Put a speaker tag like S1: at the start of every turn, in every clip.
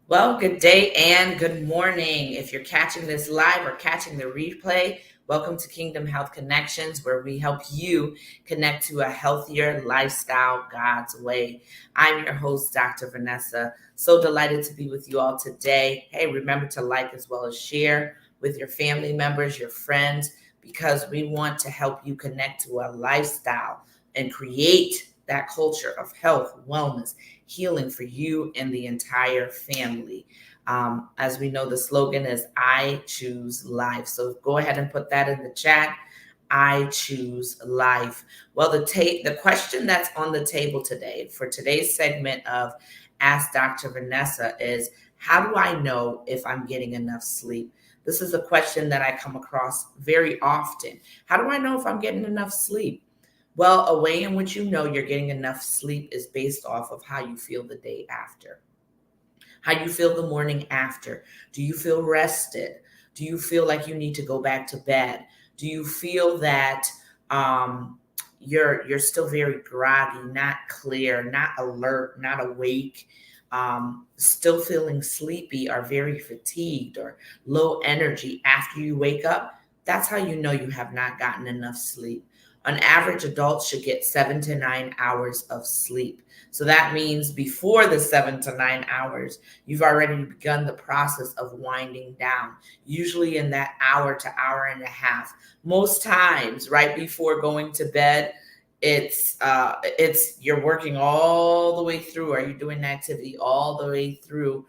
S1: Well, good day and good morning. If you're catching this live or catching the replay, welcome to Kingdom Health Connections, where we help you connect to a healthier lifestyle God's way. I'm your host, Dr. Vanessa. So delighted to be with you all today. Hey, remember to like as well as share with your family members, your friends, because we want to help you connect to a lifestyle and create that culture of health, wellness, healing for you and the entire family. As we know, the slogan is I choose life. So go ahead and put that in the chat. I choose life. Well, the question that's on the table today for today's segment of Ask Dr. Vanessa is, how do I know if I'm getting enough sleep? This is a question that I come across very often. How do I know if I'm getting enough sleep? Well, a way in which you know you're getting enough sleep is based off of how you feel the day after, how you feel the morning after. Do you feel rested? Do you feel like you need to go back to bed? Do you feel that you're still very groggy, not clear, not alert, not awake, still feeling sleepy or very fatigued or low energy after you wake up? That's how you know you have not gotten enough sleep. On average, adults should get 7 to 9 hours of sleep. So that means before the 7 to 9 hours, you've already begun the process of winding down, usually in that hour to hour and a half. Most times, right before going to bed, it's you're working all the way through. Are you doing the activity all the way through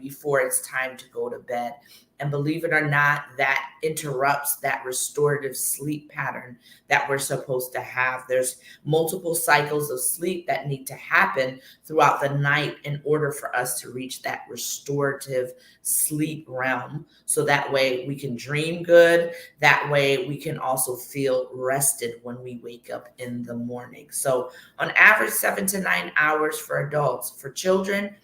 S1: before it's time to go to bed? And believe it or not, that interrupts that restorative sleep pattern that we're supposed to have. There's multiple cycles of sleep that need to happen throughout the night in order for us to reach that restorative sleep realm. So that way we can dream good. That way we can also feel rested when we wake up in the morning. So on average, 7 to 9 hours for adults. For children,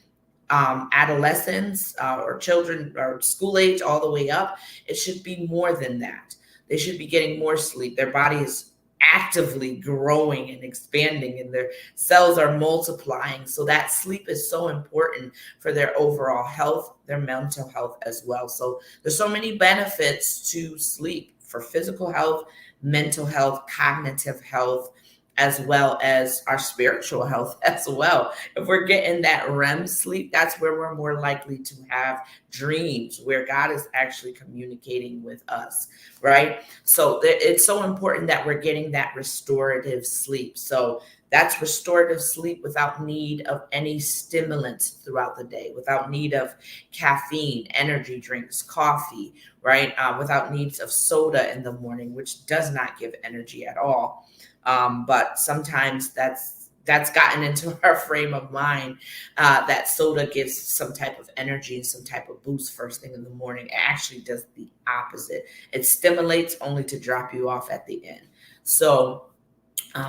S1: adolescents or children or school age all the way up, it should be more than that. They should be getting more sleep. Their body is actively growing and expanding and their cells are multiplying. So that sleep is so important for their overall health, their mental health as well. So there's so many benefits to sleep for physical health, mental health, cognitive health, as well as our spiritual health as well. If we're getting that REM sleep, that's where we're more likely to have dreams where God is actually communicating with us, right? So it's so important that we're getting that restorative sleep. So that's restorative sleep without need of any stimulants throughout the day, without need of caffeine, energy drinks, coffee, right? Without needs of soda in the morning, which does not give energy at all. But sometimes that's gotten into our frame of mind, that soda gives some type of energy and some type of boost first thing in the morning. It actually does the opposite. It stimulates only to drop you off at the end. So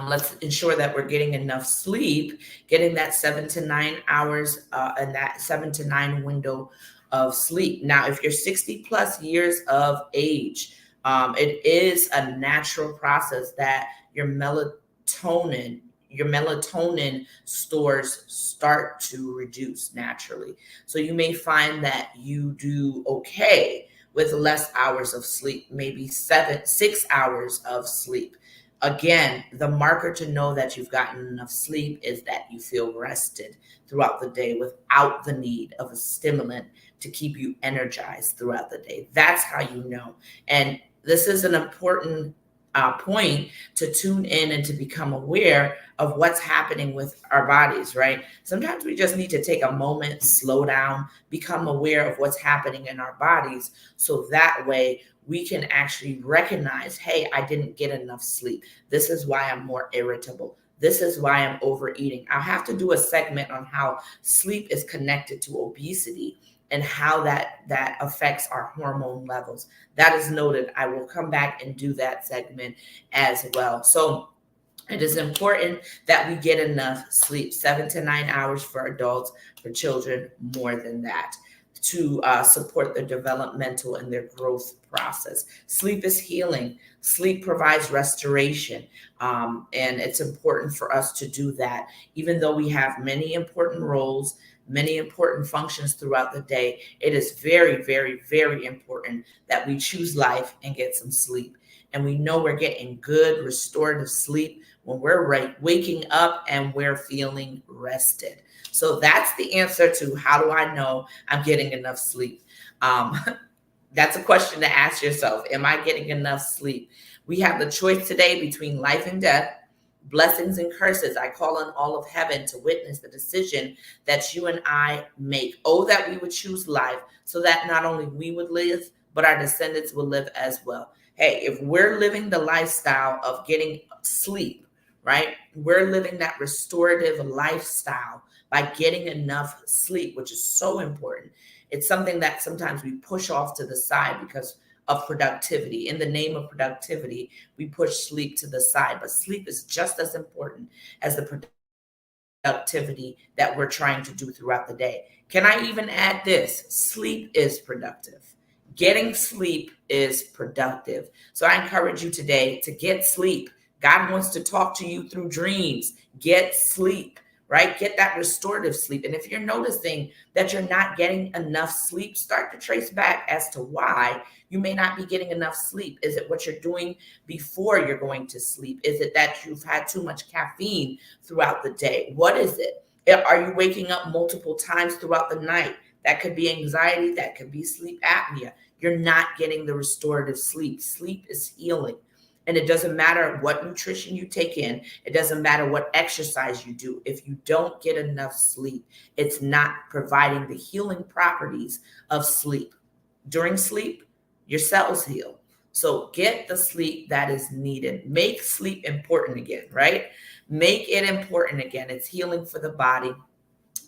S1: let's ensure that we're getting enough sleep, getting that 7 to 9 hours and that 7 to 9 window of sleep. Now, if you're 60 plus years of age, it is a natural process that your melatonin stores start to reduce naturally. So you may find that you do okay with less hours of sleep, maybe 6 hours of sleep. Again, the marker to know that you've gotten enough sleep is that you feel rested throughout the day without the need of a stimulant to keep you energized throughout the day. That's how you know. And this is an important point to tune in and to become aware of what's happening with our bodies, right? Sometimes we just need to take a moment, slow down, become aware of what's happening in our bodies. So that way we can actually recognize, hey, I didn't get enough sleep. This is why I'm more irritable. This is why I'm overeating. I'll have to do a segment on how sleep is connected to obesity and how that affects our hormone levels. That is noted. I will come back and do that segment as well. So it is important that we get enough sleep, 7 to 9 hours for adults, for children, more than that, to support their developmental and their growth process. Sleep is healing. Sleep provides restoration. And it's important for us to do that. Even though we have many important roles, many important functions throughout the day. It is very, very, very important that we choose life and get some sleep. And we know we're getting good restorative sleep when we're waking up and we're feeling rested. So that's the answer to how do I know I'm getting enough sleep? Um, that's a question to ask yourself. Am I getting enough sleep? We have the choice today between life and death, blessings and curses. I call on all of heaven to witness the decision that you and I make. Oh, that we would choose life so that not only we would live, but our descendants will live as well. Hey, if we're living the lifestyle of getting sleep, right? We're living that restorative lifestyle by getting enough sleep, which is so important. It's something that sometimes we push off to the side because of productivity. In the name of productivity, we push sleep to the side, but sleep is just as important as the productivity that we're trying to do throughout the day. Can I even add this? Sleep is productive. Getting sleep is productive. So I encourage you today to get sleep. God wants to talk to you through dreams. Get sleep, right? Get that restorative sleep. And if you're noticing that you're not getting enough sleep, start to trace back as to why you may not be getting enough sleep. Is it what you're doing before you're going to sleep? Is it that you've had too much caffeine throughout the day? What is it? Are you waking up multiple times throughout the night? That could be anxiety. That could be sleep apnea. You're not getting the restorative sleep. Sleep is healing. And it doesn't matter what nutrition you take in. It doesn't matter what exercise you do. If you don't get enough sleep, it's not providing the healing properties of sleep. During sleep, your cells heal. So get the sleep that is needed. Make sleep important again, right? Make it important again. It's healing for the body,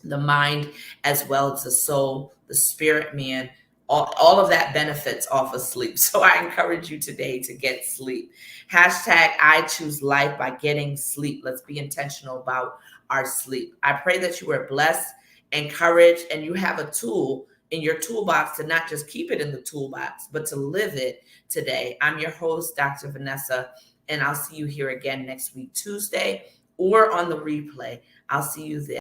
S1: the mind, as well as the soul, the spirit, man. All of that benefits off of sleep. So I encourage you today to get sleep. Hashtag I choose life by getting sleep. Let's be intentional about our sleep. I pray that you are blessed, encouraged, and you have a tool in your toolbox to not just keep it in the toolbox, but to live it today. I'm your host, Dr. Vanessa, and I'll see you here again next week, Tuesday, or on the replay. I'll see you then.